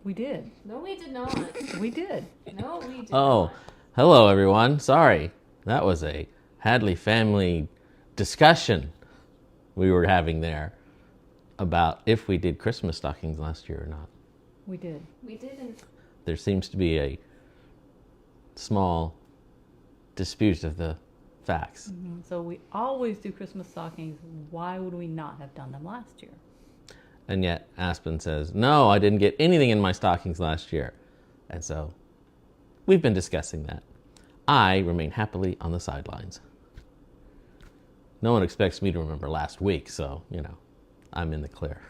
We did. No, we did not. We did. No, we did Oh, not. hello everyone. Sorry. That was a Hadley family discussion we were having there about if we did Christmas stockings last year or not. We did. We didn't. There seems to be a small dispute of the facts. Mm-hmm. So we always do Christmas stockings. Why would we not have done them last year? And yet Aspen says, no, I didn't get anything in my stockings last year. And so we've been discussing that. I remain happily on the sidelines. No one expects me to remember last week, so, I'm in the clear.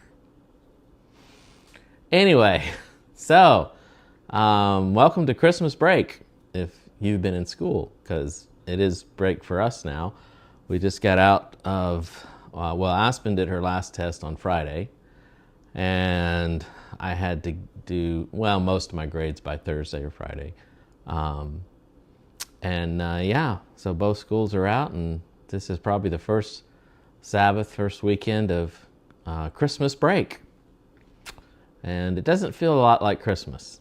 Anyway, so welcome to Christmas break if you've been in school, because it is break for us now. We just got out of, Aspen did her last test on Friday, and I had to do, most of my grades by Thursday or Friday. So both schools are out, and this is probably the first weekend of Christmas break. And it doesn't feel a lot like Christmas.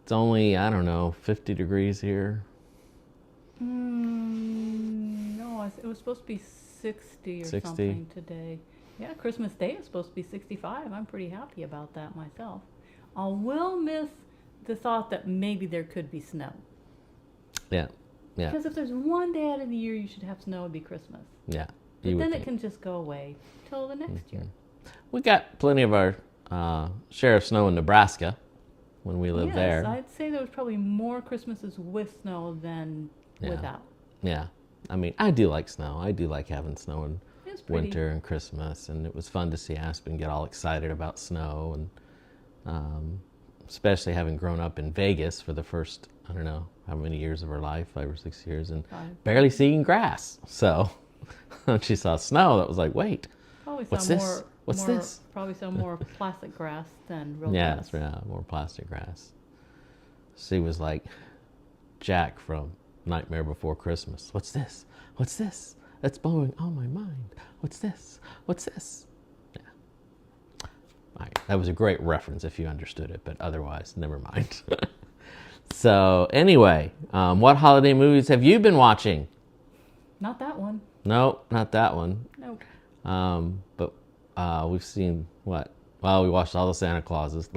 It's only, 50 degrees here. No, it was supposed to be 60 or 60. something today. Yeah, Christmas Day is supposed to be 65. I'm pretty happy about that myself. I will miss the thought that maybe there could be snow. Yeah. Because if there's one day out of the year you should have snow, it'd be Christmas. Yeah. But then it can just go away till the next year. We got plenty of our share of snow in Nebraska when we lived there. Yes, I'd say there was probably more Christmases with snow than without. Yeah. I do like snow. I do like having snow in winter and Christmas. And it was fun to see Aspen get all excited about snow. And especially having grown up in Vegas for the first, I don't know how many years of her life, 5 or 6 years, and barely seeing grass. So when she saw snow, that was like, wait, what's this? What's this? Probably some more plastic grass than real grass. Yeah, more plastic grass. She was like Jack from Nightmare Before Christmas. What's this? What's this? That's blowing on my mind. What's this? What's this? Yeah. All right. That was a great reference if you understood it, but otherwise, never mind. So anyway, what holiday movies have you been watching? Not that one. No, not that one. Nope. But we've seen what? Well, we watched all the Santa Clauses,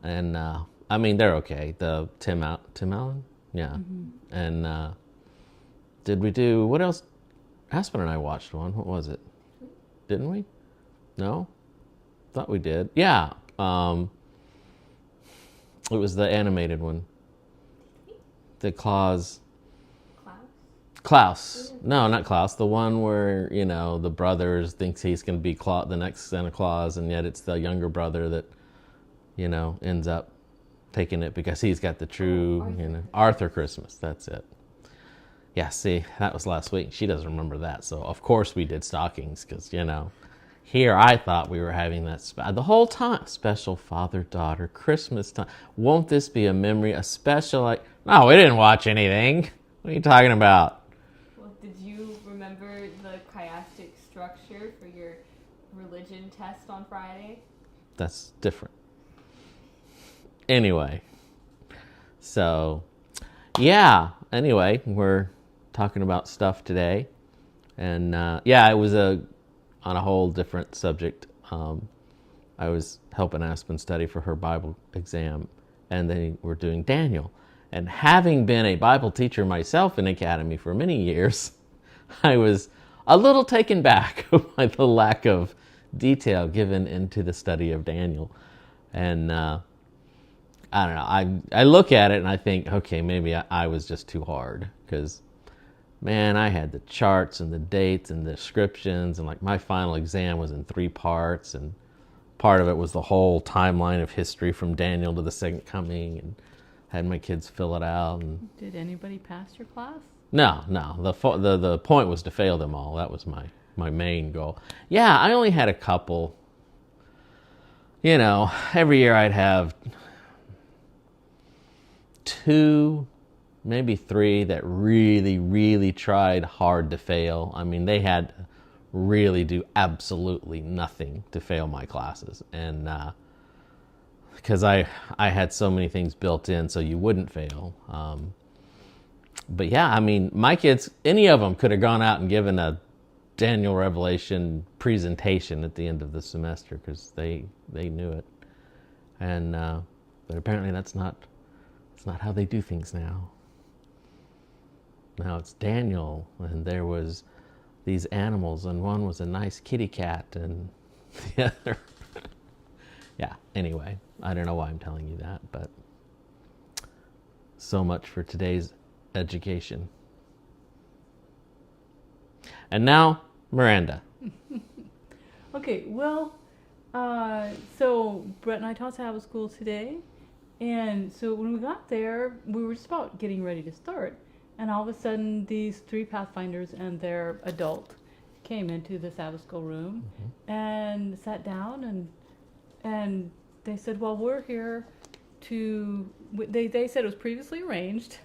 and they're okay. The Tim Allen, yeah. Mm-hmm. And did we do what else? Aspen and I watched one. What was it? Didn't we? No, thought we did. Yeah. It was the animated one. The Klaus. No, not Klaus. The one where, the brothers thinks he's going to be the next Santa Claus, and yet it's the younger brother that, ends up taking it because he's got the true, Arthur Christmas. That's it. Yeah, see, that was last week. She doesn't remember that. So, of course, we did stockings because, here I thought we were having that the whole time. Special father-daughter Christmas time. Won't this be a memory? A special, no, we didn't watch anything. What are you talking about? Well, did you remember the chiastic structure for your religion test on Friday? That's different. Anyway. So, yeah. Anyway, we're talking about stuff today. And, it was on a whole different subject. I was helping Aspen study for her Bible exam, and they were doing Daniel. And having been a Bible teacher myself in academy for many years, I was a little taken back by the lack of detail given into the study of Daniel. And I don't know, I look at it and I think, okay, maybe I was just too hard, because man, I had the charts and the dates and the descriptions, and my final exam was in 3 parts, and part of it was the whole timeline of history from Daniel to the second coming, and had my kids fill it out. And did anybody pass your class? No. The point was to fail them all. That was my main goal. Yeah, I only had a couple. Every year I'd have 2, maybe 3 that really, really tried hard to fail. They had really do absolutely nothing to fail my classes. And because I had so many things built in so you wouldn't fail. But yeah, I mean, my kids, any of them could have gone out and given a Daniel Revelation presentation at the end of the semester because they knew it. And but apparently it's not how they do things now. Now it's Daniel, and there was these animals, and one was a nice kitty cat, and the other. Yeah, anyway, I don't know why I'm telling you that, but so much for today's education. And now, Miranda. Okay, well, so Brett and I taught Sabbath school today, and so when we got there, we were just about getting ready to start, and all of a sudden, these 3 Pathfinders and their adult came into the Sabbath school room and sat down, and they said, well, we're here to, they said it was previously arranged,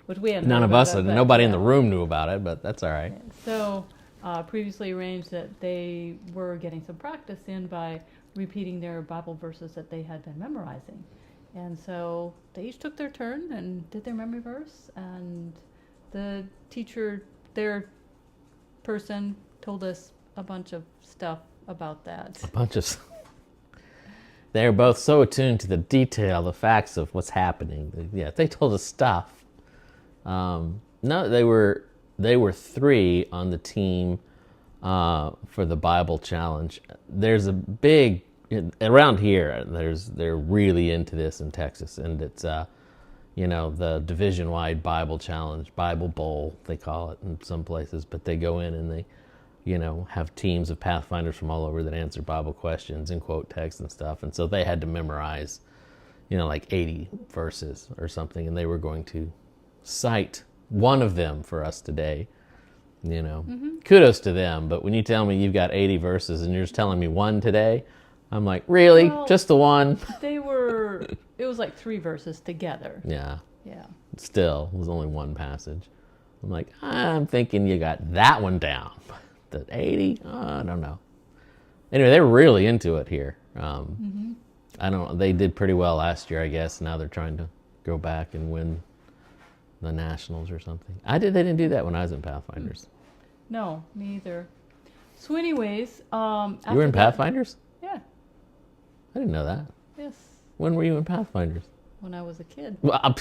which we hadn't None heard of about us, that, but, nobody in yeah. the room knew about it, but that's all right. So previously arranged that they were getting some practice in by repeating their Bible verses that they had been memorizing. And so they each took their turn and did their memory verse, and the teacher, their person, told us a bunch of stuff about that. A bunch of... They're both so attuned to the detail, the facts of what's happening. Yeah, they told us stuff. No, they were 3 on the team for the Bible challenge. There's a big around here. They're really into this in Texas, and it's the division-wide Bible challenge, Bible Bowl they call it in some places. But they go in and they have teams of Pathfinders from all over that answer Bible questions and quote text and stuff. And so they had to memorize, like 80 verses or something, and they were going to cite one of them for us today. Kudos to them. But when you tell me you've got 80 verses and you're just telling me one today, I'm like, really? Well, just the one? It was like 3 verses together. Yeah. Yeah. Still, it was only one passage. I'm like, I'm thinking you got that one down. The 80? I don't know. Anyway, they were really into it here. I don't know. They did pretty well last year, I guess. Now they're trying to go back and win the Nationals or something. They didn't do that when I was in Pathfinders. No, me either. So anyways, You were in Pathfinders? Yeah. I didn't know that. Yes. When were you in Pathfinders? When I was a kid. Well,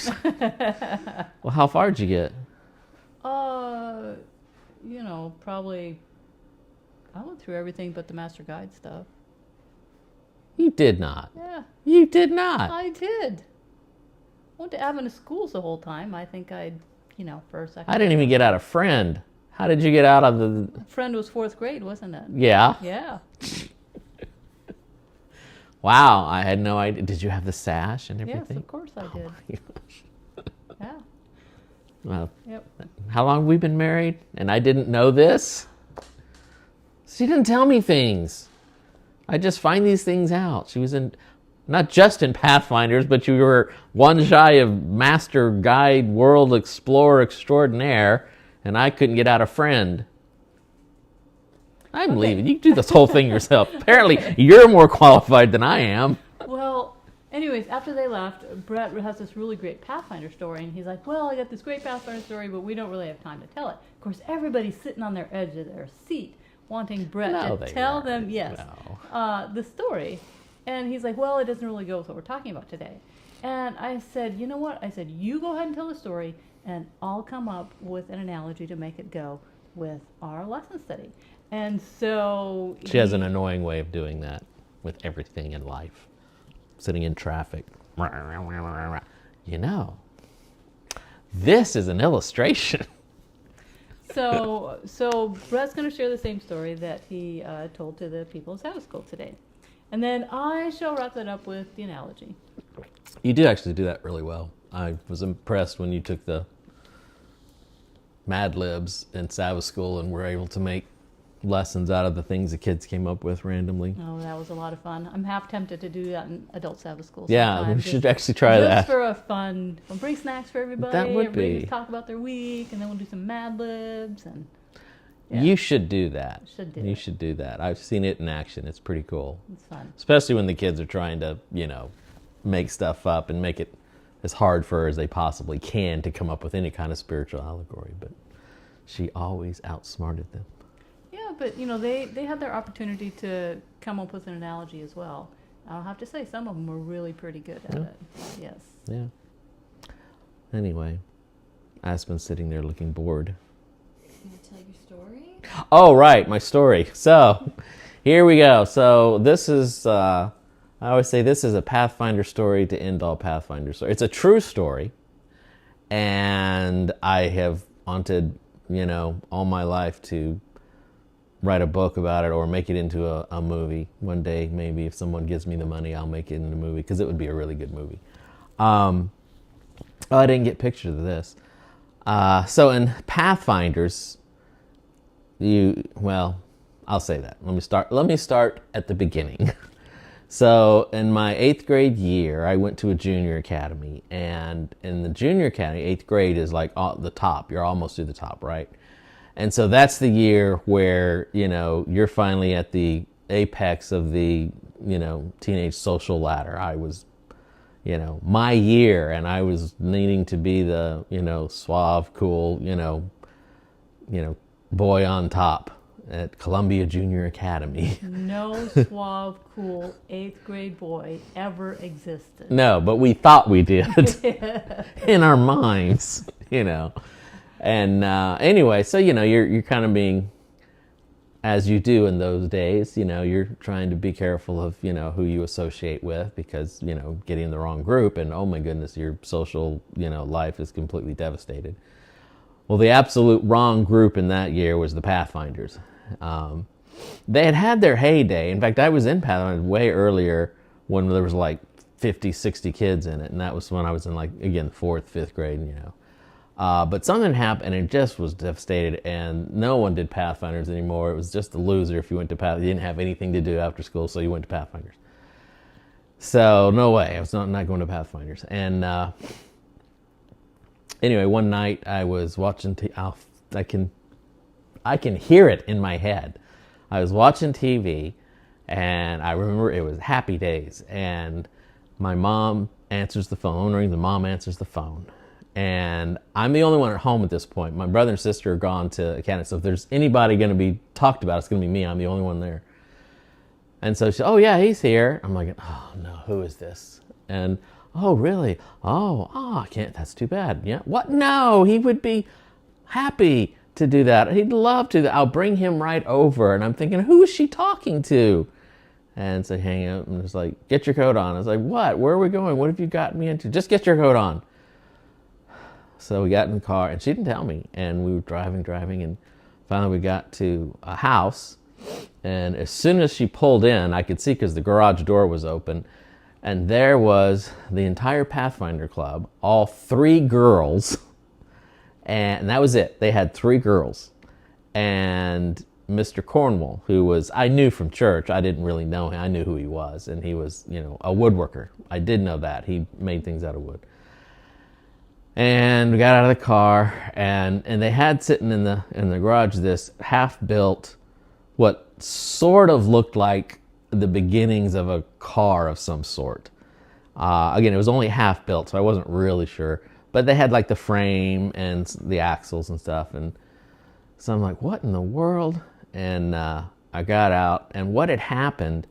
how far did you get? Probably I went through everything but the Master Guide stuff. You did not. Yeah. You did not. I did. I went to Adventist schools the whole time. I think for a second. I didn't even get out of Friend. How did you get out of the... Friend was 4th grade, wasn't it? Yeah. Yeah. Wow, I had no idea. Did you have the sash and everything? Yes, of course I did. Oh my gosh. Yeah. Well, Yep. how long have we been married? And I didn't know this? She didn't tell me things. I just find these things out. She was not just in Pathfinders, but you were one shy of Master Guide World Explorer Extraordinaire, and I couldn't get out of Friend. I'm leaving. You do this whole thing yourself. Apparently, you're more qualified than I am. Well, anyways, after they left, Brett has this really great Pathfinder story, and he's like, well, I got this great Pathfinder story, but we don't really have time to tell it. Of course, everybody's sitting on their edge of their seat, wanting Brett to tell them, the story. And he's like, well, it doesn't really go with what we're talking about today. And I said, you know what? I said, you go ahead and tell the story, and I'll come up with an analogy to make it go with our lesson study. And so... She has an annoying way of doing that with everything in life. Sitting in traffic. This is an illustration. So Brett's going to share the same story that he told to the people in Sabbath school today. And then I shall wrap that up with the analogy. You did actually do that really well. I was impressed when you took the Mad Libs in Sabbath school and were able to make lessons out of the things the kids came up with randomly. Oh, that was a lot of fun. I'm half tempted to do that in adult Sabbath school. Yeah, we should actually try that. Just for a fun, we'll bring snacks for everybody. That would everybody be. Talk about their week, and then we'll do some Mad Libs. And You should do that. You should do that. I've seen it in action. It's pretty cool. It's fun. Especially when the kids are trying to, make stuff up and make it as hard for her as they possibly can to come up with any kind of spiritual allegory. But she always outsmarted them. Yeah, but they had their opportunity to come up with an analogy as well. I'll have to say some of them were really pretty good at it. Yes. Yeah. Anyway, Aspen's sitting there looking bored. You want to tell your story? Oh, right, my story. So, here we go. So, this is, I always say this is a Pathfinder story to end all Pathfinder stories. It's a true story, and I have wanted, all my life to write a book about it or make it into a movie. One day, maybe, if someone gives me the money, I'll make it into a movie, because it would be a really good movie. I didn't get pictures of this. So in Pathfinders, I'll say that. Let me start at the beginning. So in my 8th grade year, I went to a junior academy, and in the junior academy, 8th grade is like the top. You're almost to the top, right? And so that's the year where, you're finally at the apex of the, teenage social ladder. I was, my year, and I was needing to be the, suave, cool, boy on top at Columbia Junior Academy. No suave, cool 8th grade boy ever existed. No, but we thought we did in our minds, And anyway, so, you're kind of being, as you do in those days, you're trying to be careful of, who you associate with, because, getting in the wrong group and, oh my goodness, your social, life is completely devastated. Well, the absolute wrong group in that year was the Pathfinders. They had their heyday. In fact, I was in Pathfinder way earlier when there was like 50, 60 kids in it. And that was when I was in 4th, 5th grade, But something happened and it just was devastated, and no one did Pathfinders anymore. It was just a loser if you went to Pathfinders. You didn't have anything to do after school, so you went to Pathfinders. So no way, I was not going to Pathfinders. And anyway, one night I was watching I can hear it in my head. I was watching TV, and I remember it was Happy Days, and my mom answers the phone, or the mom answers the phone. And I'm the only one at home at this point. My brother and sister are gone to Canada. So if there's anybody going to be talked about, it's going to be me. I'm the only one there. And so she said, oh, yeah, he's here. I'm like, oh, no, who is this? And, oh, really? Oh, I can't. That's too bad. Yeah. What? No, he would be happy to do that. He'd love to. I'll bring him right over. And I'm thinking, who is she talking to? And so hang out and it's like, get your coat on. I was like, what? Where are we going? What have you gotten me into? Just get your coat on. So we got in the car, and she didn't tell me. And we were driving, and finally we got to a house. And as soon as she pulled in, I could see because the garage door was open. And there was the entire Pathfinder club, all 3 girls. And that was it. They had 3 girls. And Mr. Cornwall, who I knew from church. I didn't really know him. I knew who he was. And he was, a woodworker. I did know that. He made things out of wood. And we got out of the car, and they had sitting in the garage this half-built, what sort of looked like the beginnings of a car of some sort. Again, it was only half-built, so I wasn't really sure. But they had the frame and the axles and stuff, and so I'm like, what in the world? And I got out, and what had happened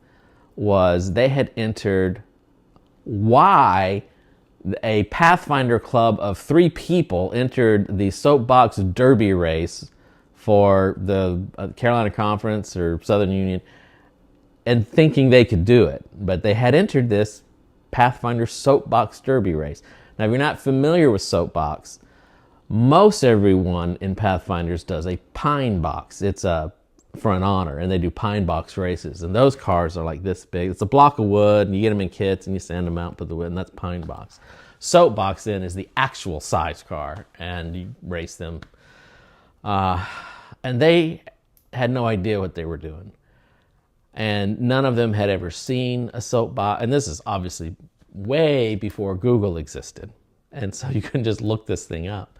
was they had entered a Pathfinder club of 3 people entered the soapbox derby race for the Carolina Conference or Southern Union, and thinking they could do it. But they had entered this Pathfinder soapbox derby race. Now, if you're not familiar with soapbox, most everyone in Pathfinders does a pine box. It's for an honor, and they do pine box races. And those cars are like this big. It's a block of wood, and you get them in kits, and you sand them out, put the wood, and that's pine box. Soapbox then is the actual size car, and you race them. And they had no idea what they were doing. And none of them had ever seen a soapbox. And this is obviously way before Google existed. And so you couldn't just look this thing up.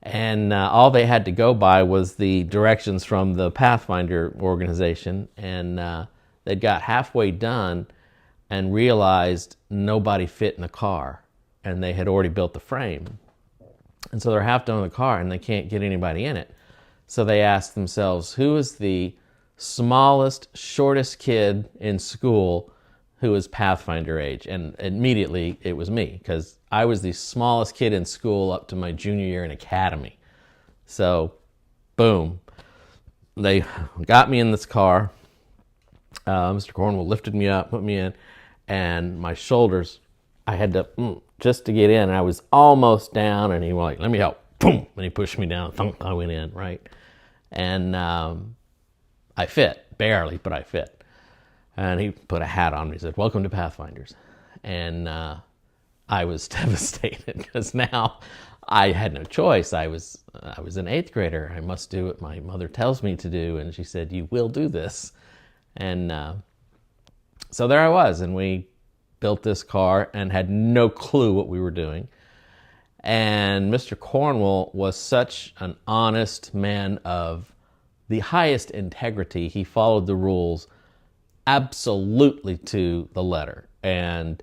And all they had to go by was the directions from the Pathfinder organization. And they got halfway done, and realized nobody fit in the car, and they had already built the frame. And so they're half done with the car and they can't get anybody in it. So they asked themselves, who is the smallest, shortest kid in school who is Pathfinder age? And immediately it was me, because I was the smallest kid in school up to my junior year in academy. So, boom. They got me in this car. Mr. Cornwell lifted me up, put me in, and my shoulders, I had to, just to get in, I was almost down, and he was like, let me help. Boom! And he pushed me down. Thunk, I went in, right? And I fit, barely, but I fit. And he put a hat on me. He said, welcome to Pathfinders. And I was devastated, because now I had no choice. I was an 8th grader. I must do what my mother tells me to do. And she said, you will do this. And so there I was, and we built this car and had no clue what we were doing. And Mr. Cornwell was such an honest man of the highest integrity. He followed the rules absolutely to the letter. And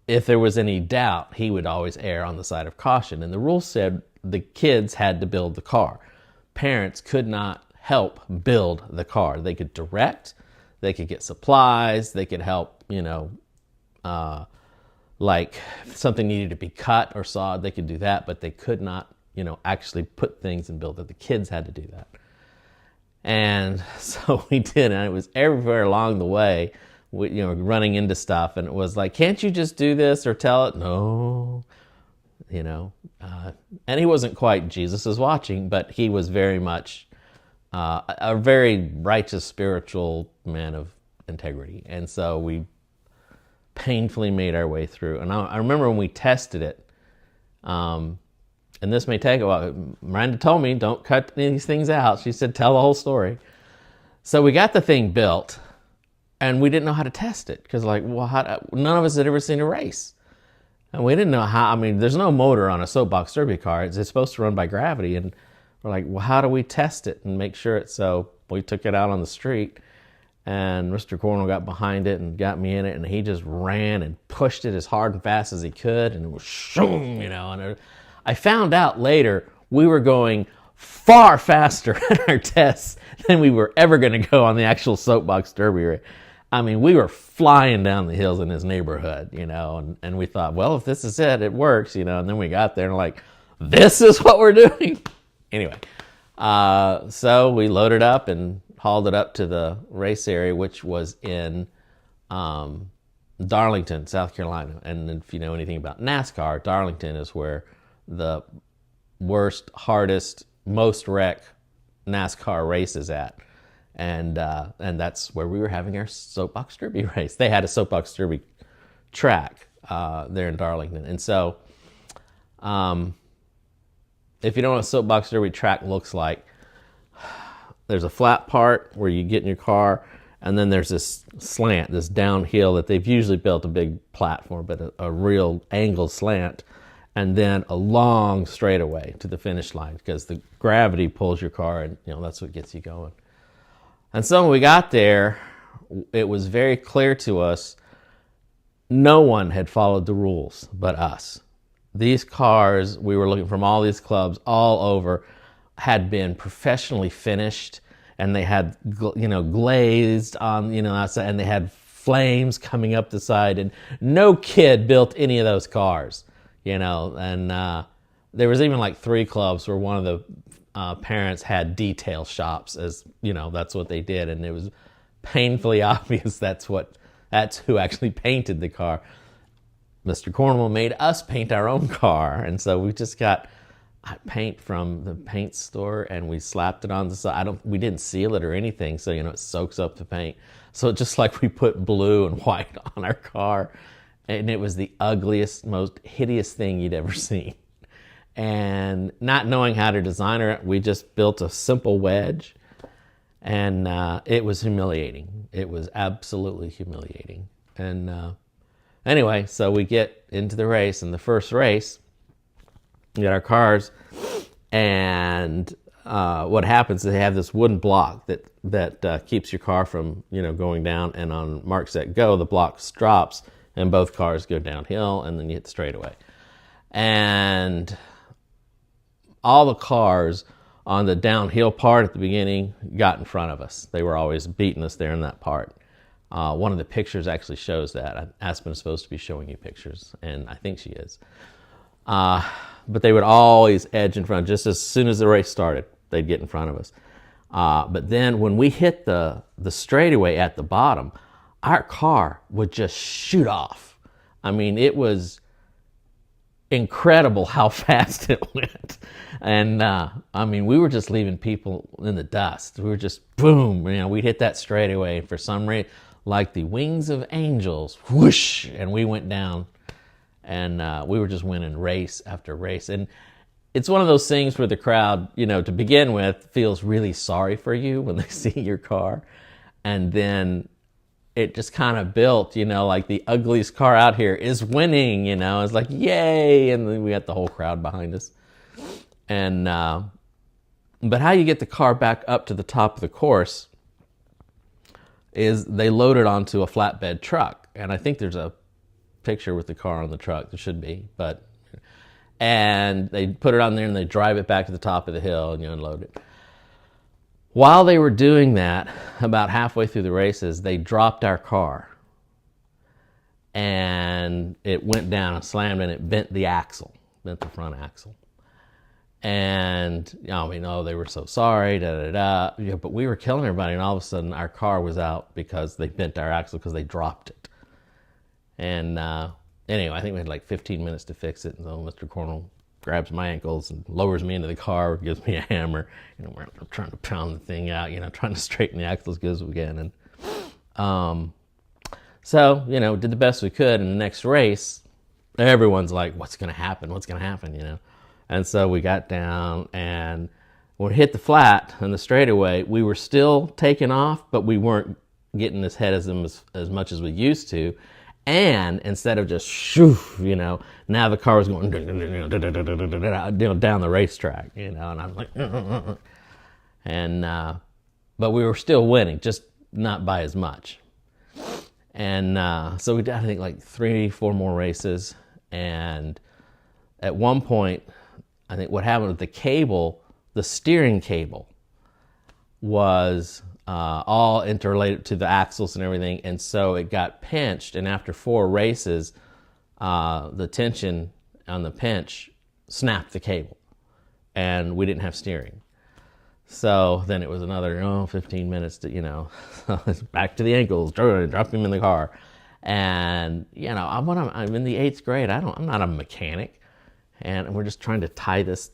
if there was any doubt, he would always err on the side of caution. And the rule said the kids had to build the car. Parents could not help build the car. They could direct, they could get supplies, they could help, like if something needed to be cut or sawed, they could do that, but they could not, actually put things and build it. The kids had to do that. And so we did, and it was everywhere along the way, running into stuff, and it was like, can't you just do this or tell it? No, and he wasn't quite Jesus is watching, but he was very much a very righteous, spiritual man of integrity. And so we painfully made our way through. And I remember when we tested it, and this may take a while. Miranda told me, don't cut these things out. She said, tell the whole story. So we got the thing built, and we didn't know how to test it, because none of us had ever seen a race. And we didn't know how. There's no motor on a soapbox derby car. It's supposed to run by gravity. And we're like, well, how do we test it and make sure it's so? We took it out on the street, and Mr. Cornwell got behind it and got me in it, and he just ran and pushed it as hard and fast as he could, and it was shoom, and I found out later we were going far faster at our tests than we were ever going to go on the actual soapbox derby. We were flying down the hills in his neighborhood, and we thought, well, if this is it, it works, and then we got there and like, this is what we're doing. Anyway, so we loaded up and hauled it up to the race area, which was in Darlington, South Carolina. And if you know anything about NASCAR, Darlington is where the worst, hardest, most wreck NASCAR race is at. And that's where we were having our soapbox derby race. They had a soapbox derby track there in Darlington. And so if you don't know what a soapbox derby track looks like, there's a flat part where you get in your car, and then there's this slant, this downhill that they've usually built a big platform, but a real angled slant, and then a long straightaway to the finish line, because the gravity pulls your car, and that's what gets you going. And so when we got there, it was very clear to us no one had followed the rules but us. These cars, we were looking from all these clubs all over, had been professionally finished, and they had glazed on outside, and they had flames coming up the side, and no kid built any of those cars, and there was even like 3 clubs where one of the parents had detail shops, as that's what they did, and it was painfully obvious that's who actually painted the car. Mr. Cornwell made us paint our own car, and so we just got paint from the paint store, and we slapped it on the side. We didn't seal it or anything, so it soaks up the paint. So just like we put blue and white on our car, and it was the ugliest, most hideous thing you'd ever seen. And not knowing how to design it, we just built a simple wedge, and it was humiliating. It was absolutely humiliating. And anyway, so we get into the race, and the first race, we got our cars, and what happens is they have this wooden block that keeps your car from going down. And on mark, set, go, the block drops and both cars go downhill, and then you hit the straightaway. And all the cars on the downhill part at the beginning got in front of us. They were always beating us there in that part. One of the pictures actually shows that. Aspen is supposed to be showing you pictures, and I think she is. But they would always edge in front. Just as soon as the race started, they'd get in front of us. But then when we hit the straightaway at the bottom, our car would just shoot off. I mean, it was incredible how fast it went. And I mean, we were just leaving people in the dust. We were just boom, we'd hit that straightaway for some reason, like the wings of angels, whoosh, and we went down. And we were just winning race after race. And it's one of those things where the crowd, to begin with, feels really sorry for you when they see your car. And then it just kind of built, like the ugliest car out here is winning, It's like, yay! And then we got the whole crowd behind us. And but how you get the car back up to the top of the course is they load it onto a flatbed truck. And I think there's a picture with the car on the truck. There should be, and they put it on there and they drive it back to the top of the hill and you unload it. While they were doing that, about halfway through the races, they dropped our car and it went down and slammed and it bent the front axle. And they were so sorry, but we were killing everybody, and all of a sudden our car was out because they bent our axle because they dropped it. And anyway, I think we had like 15 minutes to fix it. And so Mr. Cornell grabs my ankles and lowers me into the car, gives me a hammer. We're trying to pound the thing out, trying to straighten the axle as good as we can. And so, did the best we could. And the next race, everyone's like, what's going to happen? What's going to happen, And so we got down, and when we hit the flat and the straightaway, we were still taking off, but we weren't getting as head as much as we used to. And instead of just shoo, now the car was going down the racetrack, and I'm like, and but we were still winning, just not by as much. And so we did, I think, like 3-4 more races. And at one point, I think what happened with the cable, the steering cable, was all interrelated to the axles and everything, and so it got pinched, and after 4 races, the tension on the pinch snapped the cable, and we didn't have steering. So then it was another 15 minutes to, back to the ankles, drop him in the car. And, I'm in the 8th grade, I'm not a mechanic, and we're just trying to tie this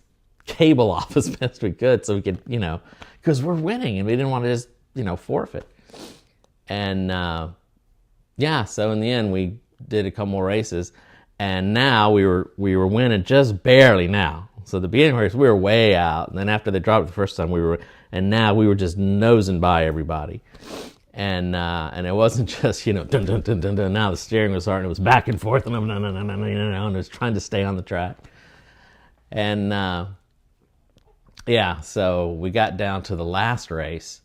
cable off as best we could so we could, because we're winning and we didn't want to just, forfeit. And so in the end we did a couple more races, and now we were winning just barely now. So the beginning of the race we were way out, and then after they dropped it the first time and now we were just nosing by everybody. And it wasn't just, dun, dun, dun, dun, dun. Now the steering was hard, and it was back and forth, and it was trying to stay on the track. And so we got down to the last race,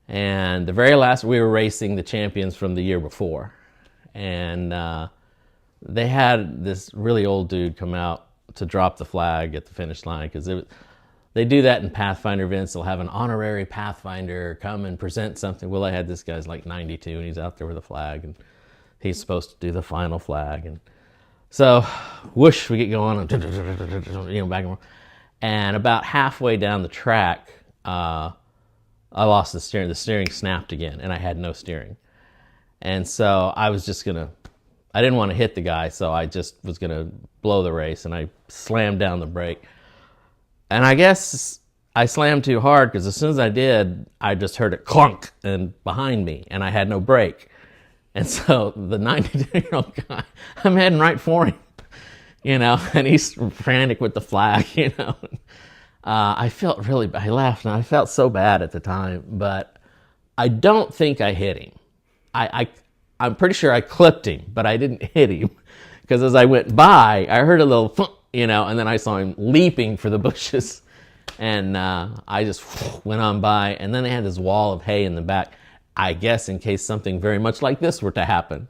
and the very last, we were racing the champions from the year before. And they had this really old dude come out to drop the flag at the finish line, because they do that in Pathfinder events. They'll have an honorary Pathfinder come and present something. Well, I had this guy's like 92, and he's out there with a flag, and he's supposed to do the final flag. And so, whoosh, we get going, and back and forth. And about halfway down the track, I lost the steering. The steering snapped again, and I had no steering. And so I was just I didn't want to hit the guy, so I just was gonna blow the race, and I slammed down the brake. And I guess I slammed too hard, because as soon as I did, I just heard it clunk and behind me, and I had no brake. And so the 92-year-old guy, I'm heading right for him, and he's frantic with the flag, I felt really bad. I laughed, and I felt so bad at the time, but I don't think I hit him. I'm pretty sure I clipped him, but I didn't hit him, because as I went by, I heard a little thunk, and then I saw him leaping for the bushes, And I just went on by, and then they had this wall of hay in the back, I guess in case something very much like this were to happen.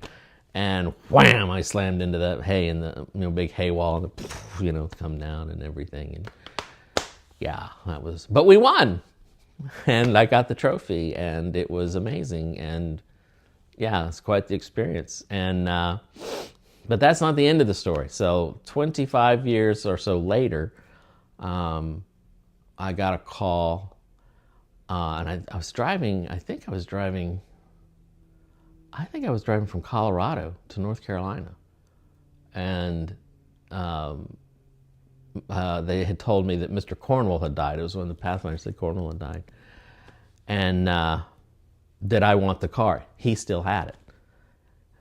And wham, I slammed into that hay in the big hay wall, and come down and everything. And yeah, but we won, and I got the trophy, and it was amazing. And yeah, it's quite the experience. And but that's not the end of the story. So 25 years or so later, I got a call, and I was driving. I think I was driving from Colorado to North Carolina, and they had told me that Mr. Cornwall had died. It was when the Pathfinder said Cornwall had died, and did I want the car? He still had it.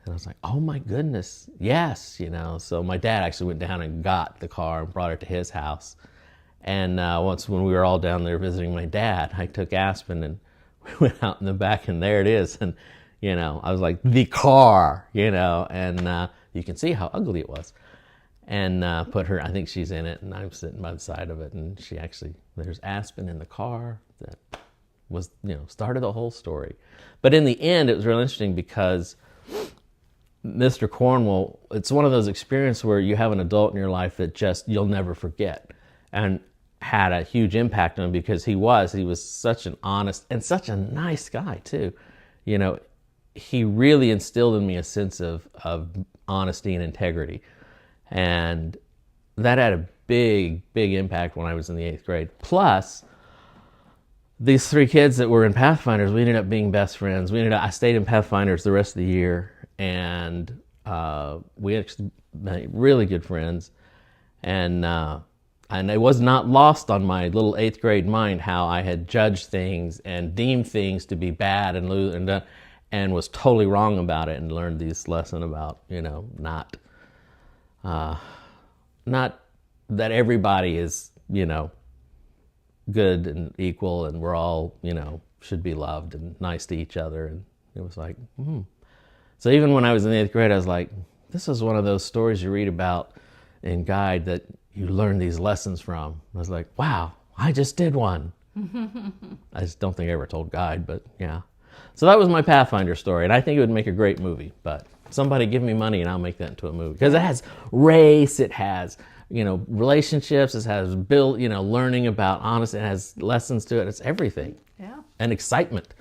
And I was like, oh my goodness, yes, So my dad actually went down and got the car and brought it to his house. And once when we were all down there visiting my dad, I took Aspen and we went out in the back, and there it is. And, I was like, the car, and you can see how ugly it was. And put her, I think she's in it, and I'm sitting by the side of it. And there's Aspen in the car that was, started the whole story. But in the end, it was really interesting because Mr. Cornwall, it's one of those experiences where you have an adult in your life that just you'll never forget, and had a huge impact on him because he was such an honest and such a nice guy too. He really instilled in me a sense of honesty and integrity, and that had a big impact when I was in the 8th grade. Plus, these 3 kids that were in Pathfinders, we ended up being best friends. I stayed in Pathfinders the rest of the year, and we actually made really good friends. And it was not lost on my little 8th grade mind how I had judged things and deemed things to be bad and was totally wrong about it, and learned this lesson about, not that everybody is, good and equal, and we're all, should be loved and nice to each other. And it was like, So even when I was in the 8th grade, I was like, this is one of those stories you read about in Guide that you learn these lessons from. I was like, wow, I just did one. I just don't think I ever told Guide, but yeah. So that was my Pathfinder story, and I think it would make a great movie. But somebody give me money and I'll make that into a movie. Because it has race, it has, relationships, it has learning about honesty, it has lessons to it, it's everything. Yeah. And excitement.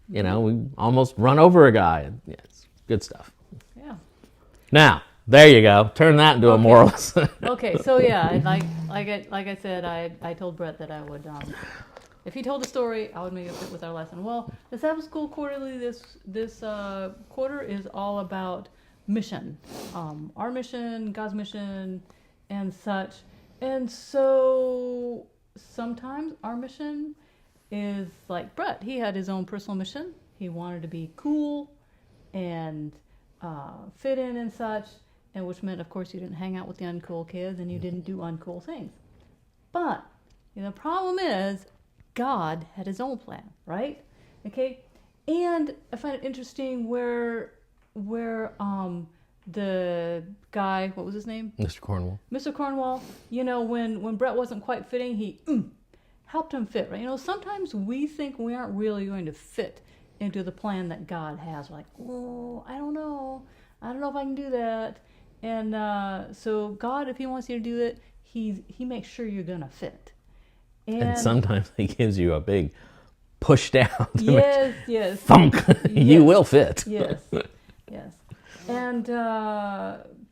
We almost run over a guy. Yeah, it's good stuff. Yeah. Now, there you go. Turn that into a moral. Okay, so yeah, like I said, I told Brett that I would, if he told a story, I would make it fit with our lesson. Well, the Sabbath School Quarterly this quarter is all about mission, our mission, God's mission, and such. And so sometimes our mission is like Brett. He had his own personal mission. He wanted to be cool and fit in and such. And which meant, of course, you didn't hang out with the uncool kids and you didn't do uncool things. But the problem is, God had his own plan, right? Okay, and I find it interesting where the guy, what was his name? Mr. Cornwall. Mr. Cornwall. When Brett wasn't quite fitting, he helped him fit, right? Sometimes we think we aren't really going to fit into the plan that God has. We're like, oh, I don't know if I can do that. And so God, if he wants you to do it, he makes sure you're going to fit. And sometimes he gives you a big push down. Yes. Thunk. You will fit. Yes. And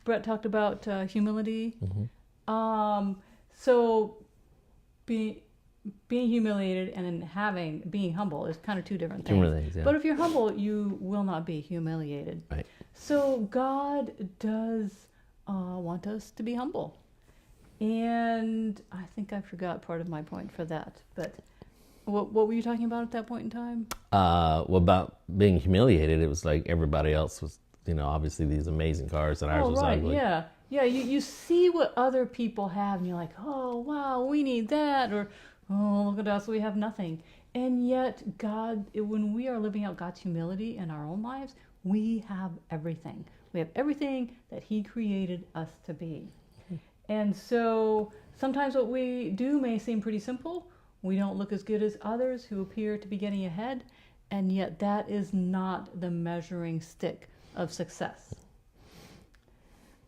Brett talked about humility. Mm-hmm. So being humiliated and being humble is kind of two different things. Yeah. But if you're humble, you will not be humiliated. Right. So God does want us to be humble. And I think I forgot part of my point for that. But what were you talking about at that point in time? Well, about being humiliated, it was like everybody else was, obviously these amazing cars, and ours was ugly. Yeah. You see what other people have, and you're like, oh, wow, we need that. Or, oh, look at us, we have nothing. And yet, God, when we are living out God's humility in our own lives, we have everything. We have everything that he created us to be. And so Sometimes what we do may seem pretty simple. We don't look as good as others who appear to be getting ahead, and yet that is not the measuring stick of success.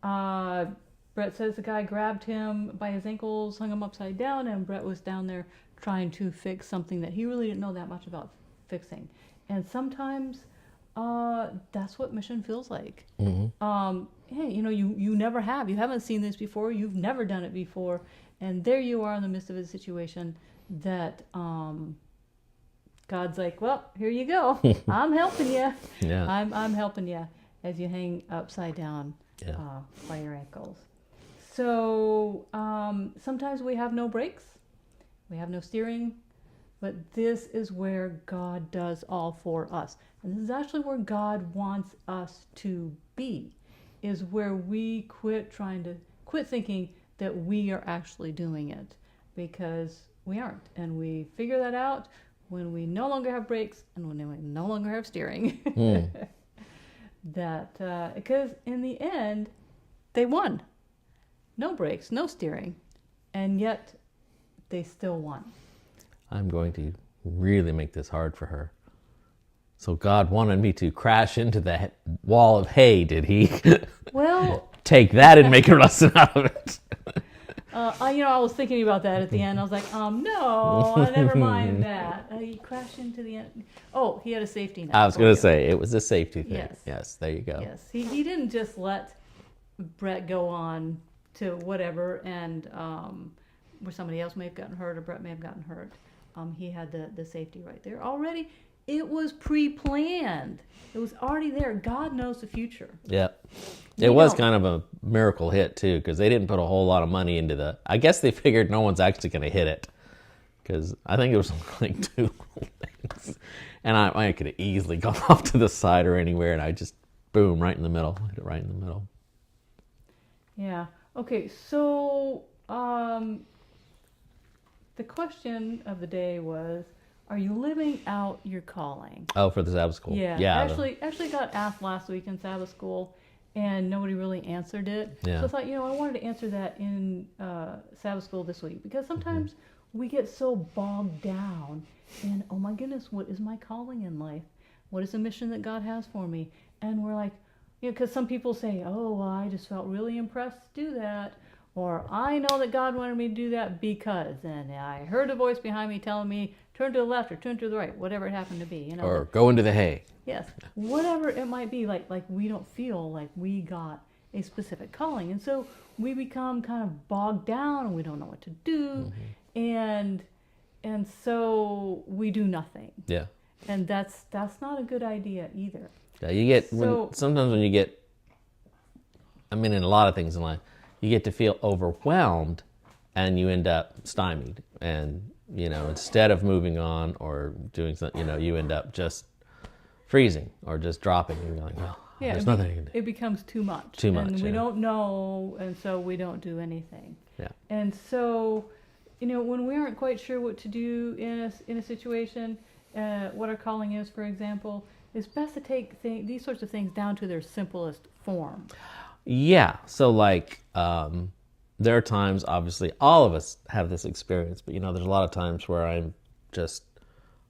Brett says the guy grabbed him by his ankles, hung him upside down, and Brett was down there trying to fix something that he really didn't know that much about fixing. And sometimes that's what mission feels like. Hey, you never have. You haven't seen this before. You've never done it before. And there you are in the midst of a situation that God's like, well, here you go. I'm helping you. Yeah. I'm helping you as you hang upside down by your ankles. So sometimes we have no brakes. We have no steering. But this is where God does all for us. And this is actually where God wants us to be, is where we quit thinking that we are actually doing it, because we aren't. And we figure that out when we no longer have brakes and when we no longer have steering. Because in the end, they won. No brakes, no steering. And yet, they still won. I'm going to really make this hard for her. So God wanted me to crash into that wall of hay, did he? Well, take that and make a lesson out of it. I was thinking about that at the end. I was like, no, never mind that. He crashed into the end. Oh, he had a safety net. I was going to say, it was a safety thing. Yes, there you go. Yes, he didn't just let Brett go on to whatever, and where somebody else may have gotten hurt or Brett may have gotten hurt. He had the safety right there already. It was pre-planned. It was already there. God knows the future. Yep. It was kind of a miracle hit, too, because they didn't put a whole lot of money into I guess they figured no one's actually going to hit it, because I think it was like 2 little things. And I could have easily gone off to the side or anywhere, and I just, boom, right in the middle. Hit it right in the middle. Yeah. Okay, so the question of the day was, are you living out your calling? Oh, for the Sabbath school. Yeah. Actually got asked last week in Sabbath school, and nobody really answered it. Yeah. So I thought, I wanted to answer that in Sabbath school this week, because sometimes we get so bogged down in, oh my goodness, what is my calling in life? What is the mission that God has for me? And we're like, because some people say, oh, well, I just felt really impressed to do that. Or I know that God wanted me to do that because, and I heard a voice behind me telling me, turn to the left or turn to the right, whatever it happened to be. Or go into the hay. Yes, whatever it might be, like we don't feel like we got a specific calling. And so we become kind of bogged down and we don't know what to do. And so we do nothing. Yeah. And that's not a good idea either. Yeah, you get, sometimes when you get, in a lot of things in life, you get to feel overwhelmed and you end up stymied. And, instead of moving on or doing something, you end up just freezing or just dropping. And you're like, well, there's nothing you can do. It becomes too much. And we don't know, and so we don't do anything. Yeah. And so, when we aren't quite sure what to do in a situation, what our calling is, for example, it's best to take these sorts of things down to their simplest form. Yeah. So there are times, obviously, all of us have this experience, but there's a lot of times where I'm just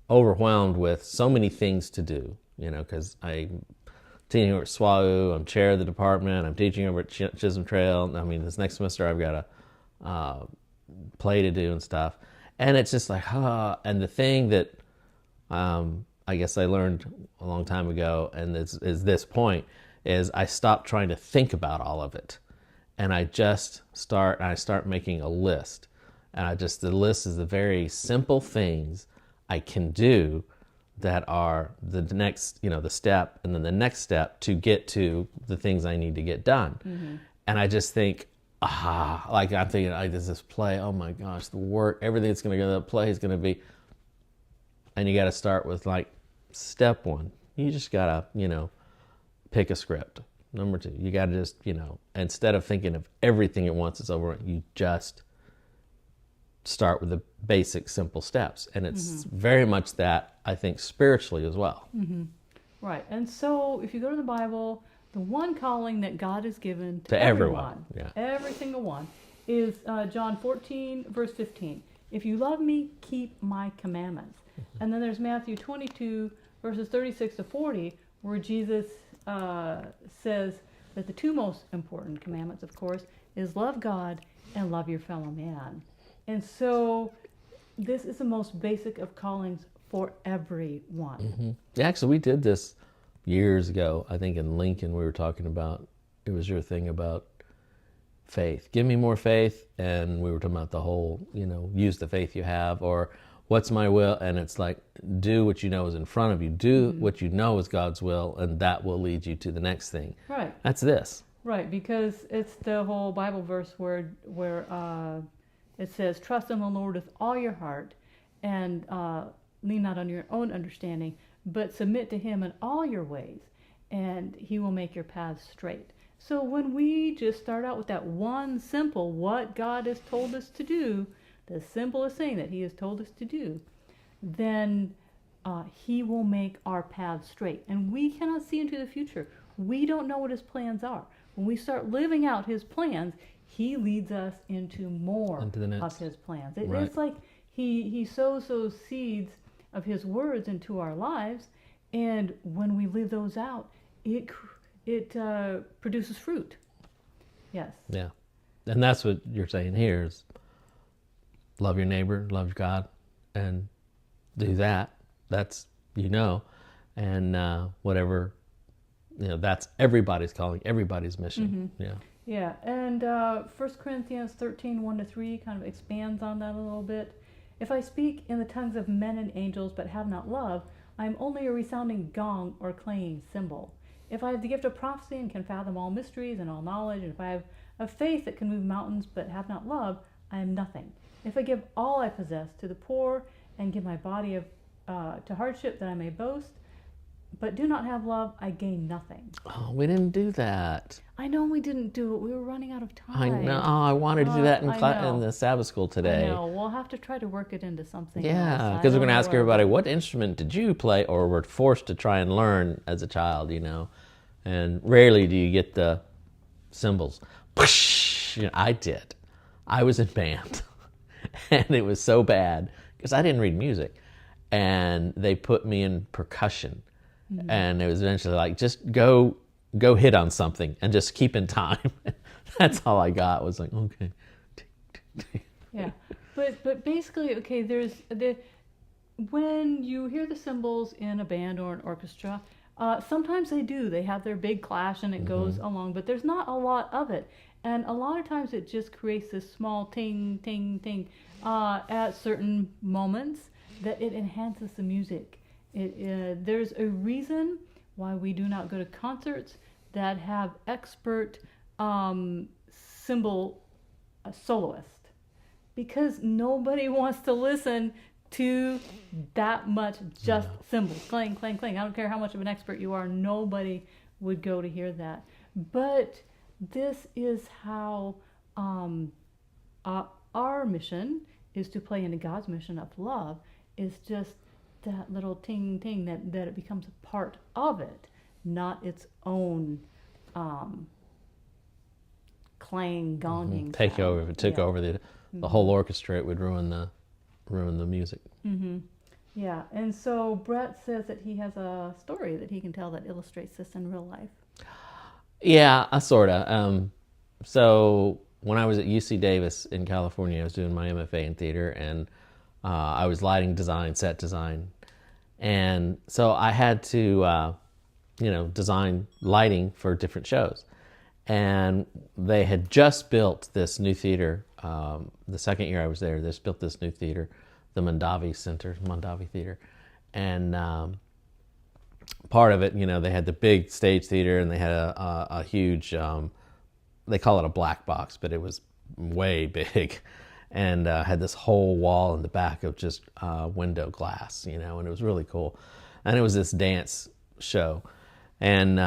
overwhelmed with so many things to do, because I'm teaching over at SWAU, I'm chair of the department, I'm teaching over at Chisholm Trail. This next semester I've got a play to do and stuff. And it's just like, and the thing that I guess I learned a long time ago, and is this point, is I stopped trying to think about all of it. And I just start making a list. And the list is the very simple things I can do that are the next, the step, and then the next step to get to the things I need to get done. And I just think, I'm thinking, there's this play, oh my gosh, the work, everything that's going to go to the play is going to be, and you got to start with step 1. You just got to, pick a script. Number 2, you got to just, instead of thinking of everything at once, it's over, you just start with the basic, simple steps. And it's very much that, I think, spiritually as well. Right. And so if you go to the Bible, the one calling that God has given to everyone, every single one, is John 14, verse 15. If you love me, keep my commandments. And then there's Matthew 22, verses 36 to 40, where Jesus says that the two most important commandments, of course, is love God and love your fellow man. And so this is the most basic of callings for everyone. Mm-hmm. Yeah, actually, we did this years ago. I think in Lincoln we were talking about, it was your thing about faith. Give me more faith. And we were talking about the whole, use the faith you have, or what's my will? And it's like, do what you know is in front of you. Do what you know is God's will, and that will lead you to the next thing. Right. That's this. Right, because it's the whole Bible verse where it says, trust in the Lord with all your heart, and lean not on your own understanding, but submit to Him in all your ways, and He will make your paths straight. So when we just start out with that one simple, what God has told us to do, the simplest thing that He has told us to do, then He will make our paths straight. And we cannot see into the future. We don't know what His plans are. When we start living out His plans, He leads us into more of His plans. Right. It's like He sows those seeds of His words into our lives, and when we live those out, it produces fruit. Yes. Yeah. And that's what you're saying here is love your neighbor, love God, and do that. That's, and whatever, that's everybody's calling, everybody's mission. Mm-hmm. Yeah. Yeah. And 1 Corinthians 13, 1-3 kind of expands on that a little bit. If I speak in the tongues of men and angels but have not love, I am only a resounding gong or clanging cymbal. If I have the gift of prophecy and can fathom all mysteries and all knowledge, and if I have a faith that can move mountains but have not love, I am nothing. If I give all I possess to the poor and give my body to hardship that I may boast, but do not have love, I gain nothing. Oh, we didn't do that. I know we didn't do it. We were running out of time. I know. Oh, I wanted to do that in the Sabbath school today. I know. We'll have to try to work it into something. Yeah, because we're going to ask everybody, what instrument did you play or were forced to try and learn as a child, And rarely do you get the cymbals. I did. I was in band. And it was so bad because I didn't read music. And they put me in percussion. Mm-hmm. And it was eventually like, just go hit on something and just keep in time. That's all I got was like, okay. Yeah. But basically, okay, when you hear the cymbals in a band or an orchestra, sometimes they have their big clash and it goes along, but there's not a lot of it. And a lot of times it just creates this small ting, ting, ting at certain moments that it enhances the music. There's a reason why we do not go to concerts that have expert cymbal soloists, because nobody wants to listen to that much just cymbals, clang, clang, clang. I don't care how much of an expert you are, nobody would go to hear that. But this is how our mission is to play into God's mission of love, is just that little ting ting that it becomes a part of it, not its own clang gonging. Take over. If it took over the whole orchestra, it would ruin the music. Mm-hmm. Yeah, and so Brett says that he has a story that he can tell that illustrates this in real life. Yeah, sorta. So when I was at UC Davis in California, I was doing my MFA in theater, and I was lighting design, set design, and so I had to, design lighting for different shows. And they had just built this new theater. The second year I was there, they just built this new theater, the Mondavi Theater. And part of it, they had the big stage theater, and they had a huge, they call it a black box, but it was way big. And had this whole wall in the back of just window glass, and it was really cool. And it was this dance show. And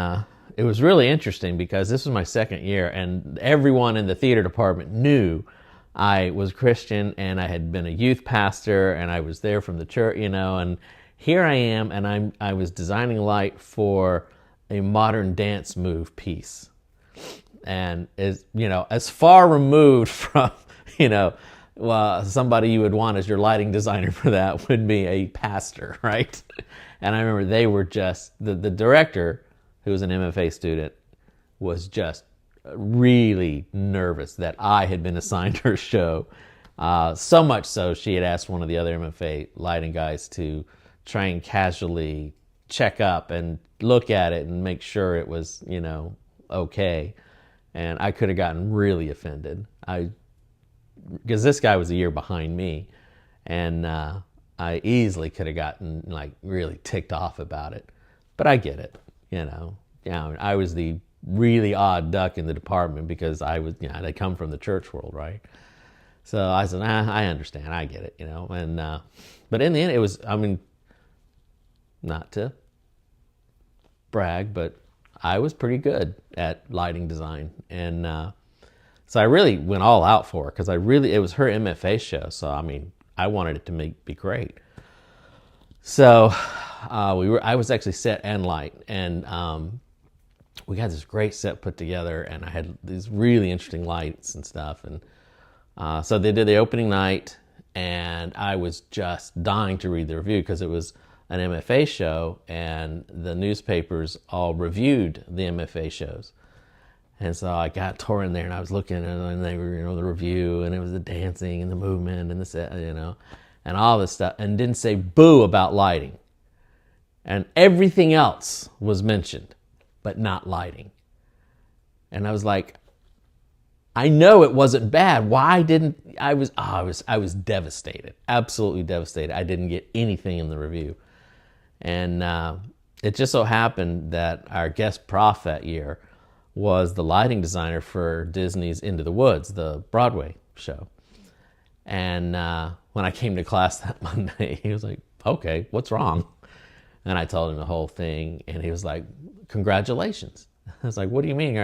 it was really interesting because this was my second year, and everyone in the theater department knew I was Christian, and I had been a youth pastor, and I was there from the church, and here I am, and I was designing light for a modern dance move piece. and is, as far removed from, somebody you would want as your lighting designer for that would be a pastor, right? And I remember they were just, the director, who was an MFA student, was just really nervous that I had been assigned her show. So much so, she had asked one of the other MFA lighting guys to try and casually check up and look at it and make sure it was, okay. And I could have gotten really offended. Because this guy was a year behind me, and I easily could have gotten really ticked off about it. But I get it, I was the really odd duck in the department because I was, they come from the church world, right? So I said, I understand, I get it, and but in the end, it was, not to brag, but I was pretty good at lighting design, and so I really went all out for her because it was her MFA show, so I wanted it to be great. So I was actually set and light, and we got this great set put together, and I had these really interesting lights and stuff, and so they did the opening night, and I was just dying to read the review because it was an MFA show, and the newspapers all reviewed the MFA shows. And so I tore in there, and I was looking, and they were, the review, and it was the dancing and the movement and the set, and all this stuff, and didn't say boo about lighting. And everything else was mentioned, but not lighting. And I was like, I know it wasn't bad. Why didn't I was devastated, absolutely devastated. I didn't get anything in the review. And it just so happened that our guest prof that year was the lighting designer for Disney's Into the Woods, the Broadway show. And when I came to class that Monday, he was like, okay, what's wrong? And I told him the whole thing, and he was like, congratulations. I was like, what do you mean?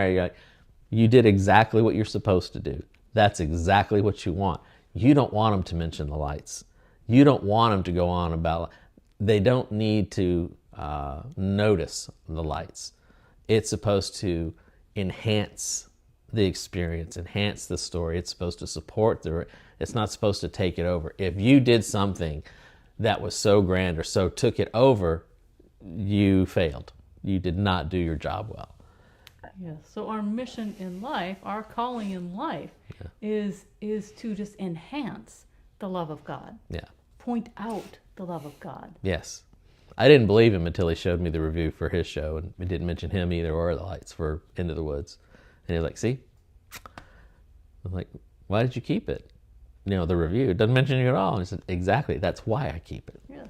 You did exactly what you're supposed to do. That's exactly what you want. You don't want them to mention the lights. You don't want them to go on about, they don't need to notice the lights. It's supposed to enhance the experience, enhance the story. It's supposed to support it's not supposed to take it over. If you did something that was so grand or so took it over, you failed. You did not do your job well. Yes. So our mission in life, our calling in life, is to just enhance the love of God. Yeah. Point out the love of God. Yes. I didn't believe him until he showed me the review for his show, and it didn't mention him either or the lights for Into the Woods. And he was like, see? I'm like, why did you keep it? The review, it doesn't mention you at all. And he said, exactly, that's why I keep it. Yes.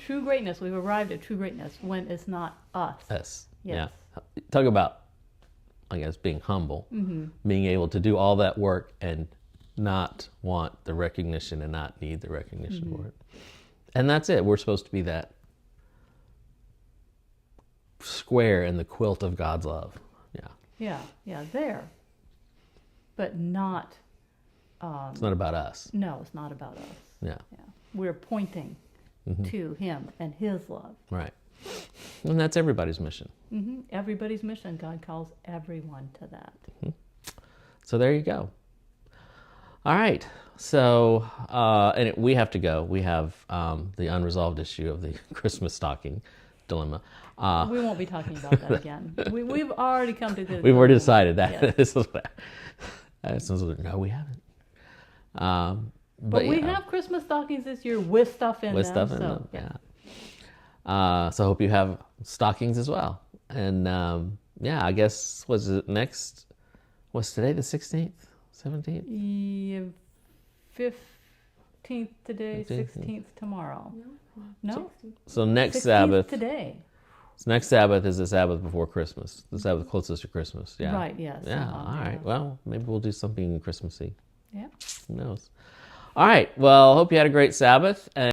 True greatness, we've arrived at true greatness when it's not us. Us. Yes. Yeah. Talk about, I guess, being humble, being able to do all that work and not want the recognition and not need the recognition for it. And that's it. We're supposed to be that square in the quilt of God's love. Yeah, there. But not... it's not about us. No, it's not about us. Yeah. We're pointing to him and his love. Right. And that's everybody's mission. Everybody's mission. God calls everyone to that. So there you go. All right. So, we have to go. We have the unresolved issue of the Christmas stocking dilemma. We won't be talking about that again. We've already come to this. We've already decided that. Yes. This is what, no, we haven't. But we have Christmas stockings this year with stuff in them. With stuff in them, yeah. So I hope you have stockings as well. And I guess, what's today, the 16th? 17th? Yeah, 15th today, 16th tomorrow. No? So next 16th Sabbath. today. So next Sabbath is the Sabbath before Christmas. The Sabbath closest to Christmas. Yeah. Right, yes. Yeah, all right. Well, maybe we'll do something Christmassy. Yeah. Who knows? All right. Well, hope you had a great Sabbath.